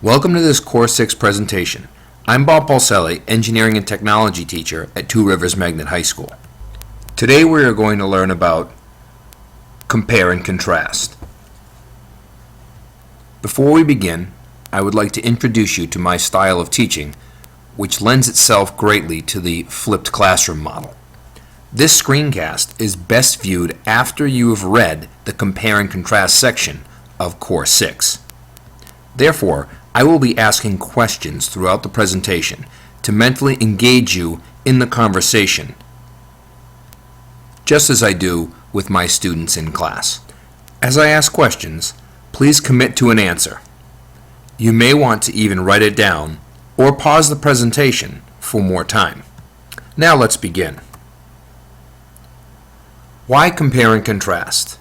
Welcome to this Core 6 presentation. I'm Bob Paulselli, Engineering and Technology teacher at Two Rivers Magnet High School. Today we are going to learn about compare and contrast. Before we begin, I would like to introduce you to my style of teaching, which lends itself greatly to the flipped classroom model. This screencast is best viewed after you have read the compare and contrast section of Core 6. Therefore, I will be asking questions throughout the presentation to mentally engage you in the conversation, just as I do with my students in class. As I ask questions, please commit to an answer. You may want to even write it down or pause the presentation for more time. Now let's begin. Why compare and contrast?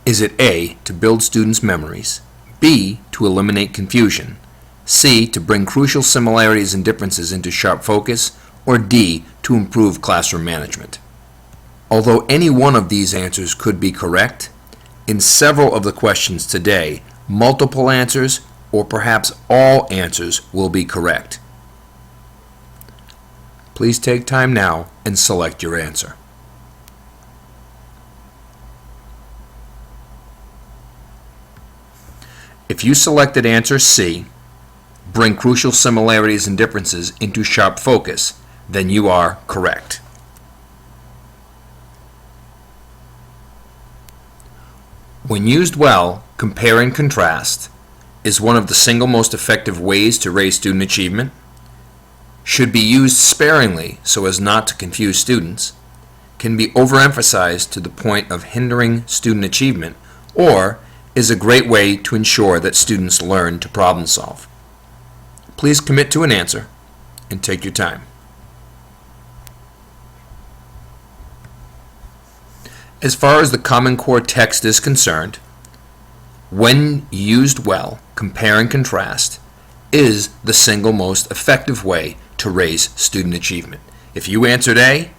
Is it A, to build students' memories, B, to eliminate confusion, C, to bring crucial similarities and differences into sharp focus, or D, to improve classroom management? Although any one of these answers could be correct, in several of the questions today, multiple answers or perhaps all answers will be correct. Please take time now and select your answer. If you selected answer C, bring crucial similarities and differences into sharp focus, then you are correct. When used well, compare and contrast is one of the single most effective ways to raise student achievement, should be used sparingly so as not to confuse students, can be overemphasized to the point of hindering student achievement, or is a great way to ensure that students learn to problem solve. Please commit to an answer and take your time. As far as the Common Core text is concerned, when used well, compare and contrast is the single most effective way to raise student achievement. If you answered A,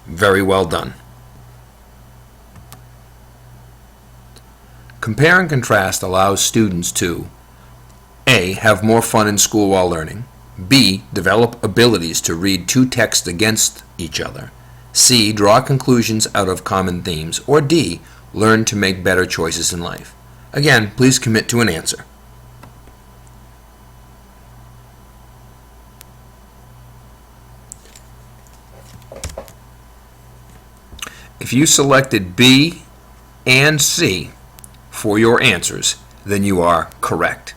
very well done. Compare and contrast allows students to A, have more fun in school while learning, B, develop abilities to read two texts against each other, C, draw conclusions out of common themes, or D, learn to make better choices in life. Again, please commit to an answer. If you selected B and C for your answers, then you are correct.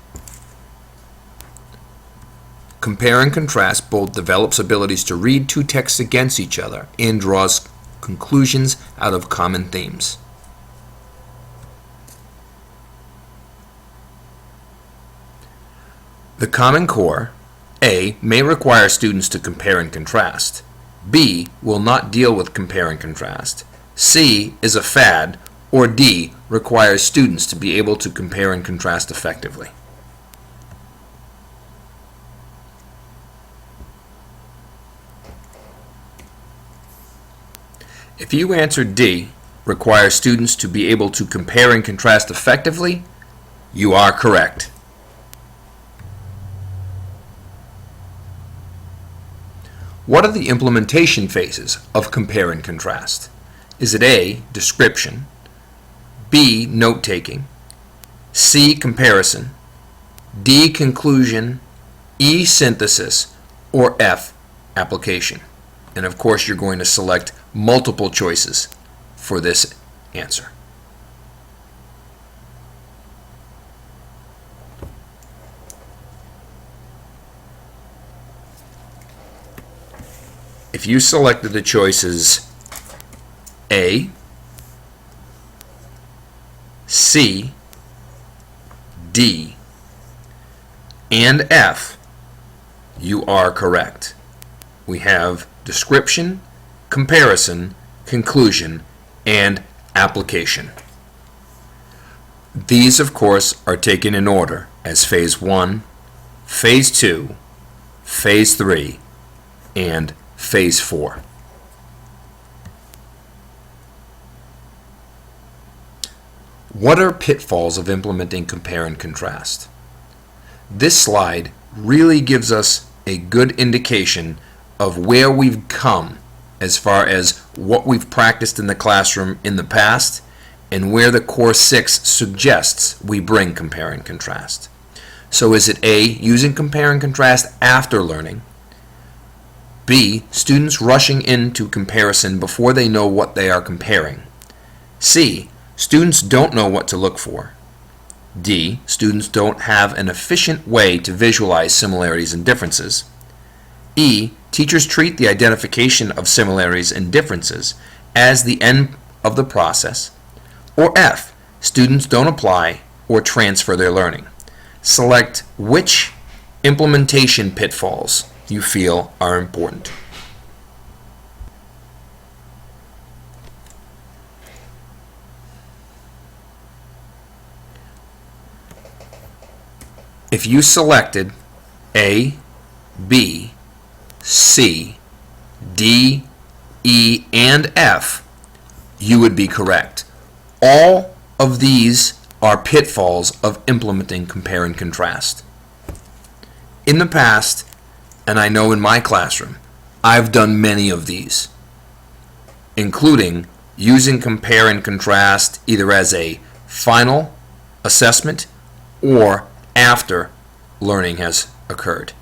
Compare and contrast both develops abilities to read two texts against each other and draws conclusions out of common themes. The Common Core, A, may require students to compare and contrast. B, will not deal with compare and contrast. C, is a fad, or D, requires students to be able to compare and contrast effectively. If you answered D, requires students to be able to compare and contrast effectively, you are correct. What are the implementation phases of compare and contrast? Is it A, description, B, note-taking, C, comparison, D, conclusion, E, synthesis, or F, application? And of course you're going to select multiple choices for this answer. If you selected the choices A, C, D, and F, you are correct. We have description, comparison, conclusion, and application. These, of course, are taken in order as Phase 1, Phase 2, Phase 3, and Phase 4. What are pitfalls of implementing compare and contrast? this slide really gives us a good indication of where we've come as far as what we've practiced in the classroom in the past and where the Core 6 suggests we bring compare and contrast. So is it A, using compare and contrast after learning? B, students rushing into comparison before they know what they are comparing? C, students don't know what to look for? D, students don't have an efficient way to visualize similarities and differences? E, teachers treat the identification of similarities and differences as the end of the process? Or F, students don't apply or transfer their learning? Select which implementation pitfalls you feel are important. If you selected A, B, C, D, E, and F, you would be correct. All of these are pitfalls of implementing compare and contrast. In the past, and I know in my classroom, I've done many of these, including using compare and contrast either as a final assessment or after learning has occurred.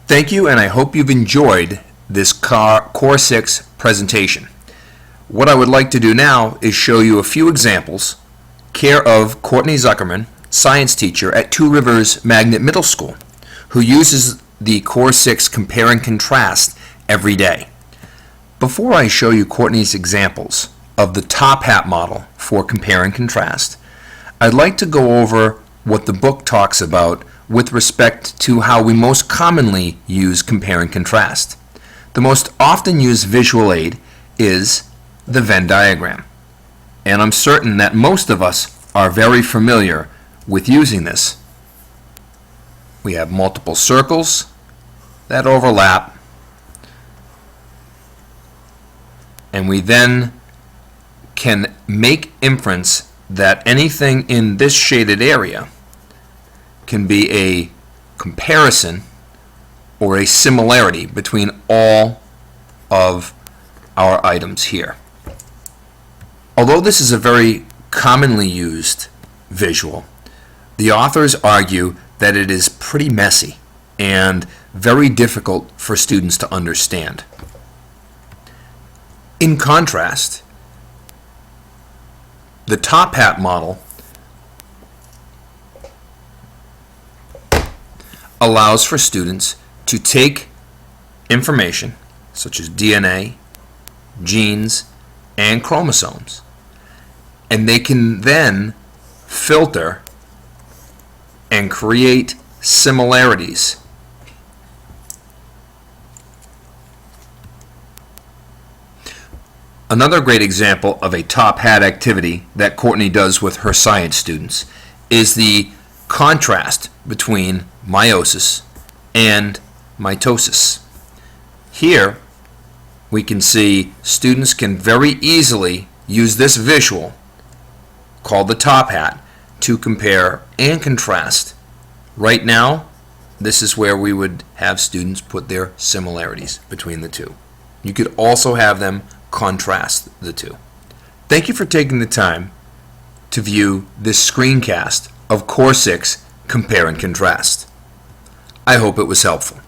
Thank you, and I hope you've enjoyed this Core 6 presentation. What I would like to do now is show you a few examples, care of Courtney Zuckerman, science teacher at Two Rivers Magnet Middle School, who uses the Core 6 compare and contrast every day. Before I show you Courtney's examples of the top hat model for compare and contrast, I'd like to go over what the book talks about with respect to how we most commonly use compare and contrast. The most often used visual aid is the Venn diagram, and I'm certain that most of us are very familiar with using this. We have multiple circles that overlap, and we then can make inference that anything in this shaded area can be a comparison or a similarity between all of our items here. Although this is a very commonly used visual, the authors argue that it is pretty messy and very difficult for students to understand. In contrast, the top hat model allows for students to take information such as DNA, genes, and chromosomes, and they can then filter and create similarities. Another great example of a top hat activity that Courtney does with her science students is the contrast between meiosis and mitosis. Here we can see students can very easily use this visual called the top hat to compare and contrast. Right now, this is where we would have students put their similarities between the two. You could also have them contrast the two. Thank you for taking the time to view this screencast of Core 6 Compare and Contrast. I hope it was helpful.